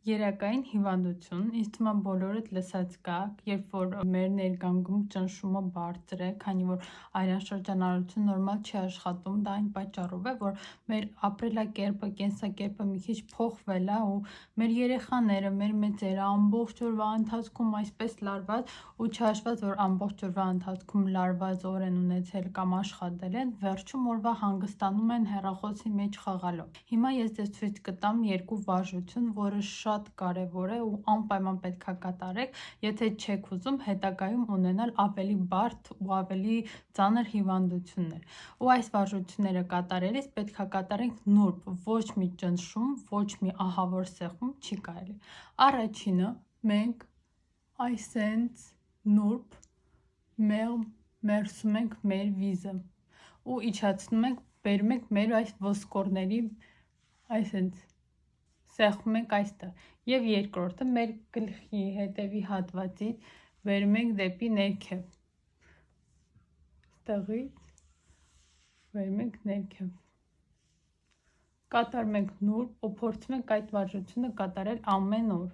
Երակային հիվանդություն, ինձ թվում է բոլորդ լսած կաք, երբ որ մեր ներգանգում ճնշումը բարձր է, քանի որ արյան շրջանառությունը նորմալ չի աշխատում, դա այն պատճառով է, որ մեր ապրելակերպը, կենսակերպը մի քիչ փոխվել է ու մեր երեխաները, մեր մեծերը ամբողջ օրվա ընթացքում այսպես լարված ու չհաշված, որ ամբողջ օրվա ընթացքում լարված օր են ունեցել կամ աշխատել են, վերջում օրվա հանգստանում են հեռախոսի մեջ խաղալով։ Հիմա ես ձեզ ցույց կտամ երկու վարժություն, որը շատ կարևոր է ու անպայման պետք է կատարեք, եթե չեք ուզում հետագայում ունենալ ավելի բարդ ու ավելի ծանր հիվանդություններ։ Ու այս վարժությունները կատարելիս պետք է կատարենք նուրբ, ոչ մի ճնշում, ոչ մի ահավոր սեղմում չի կարելի։ Առաջինը մենք այսենց նուրբ մեղմ մերսում ենք մեր վիզը ու իջացնում ենք, բերում ենք մեր այս ոսկորների այսենց սեղմում ենք այստեղ եւ երկրորդը մեր գլխի հետևի հատվածից վերում ենք դեպի ներքև, ստեղից վերում ենք ներքև, կատարում ենք նուրբ ու փորձում ենք այդ վարժությունը կատարել ամեն օր։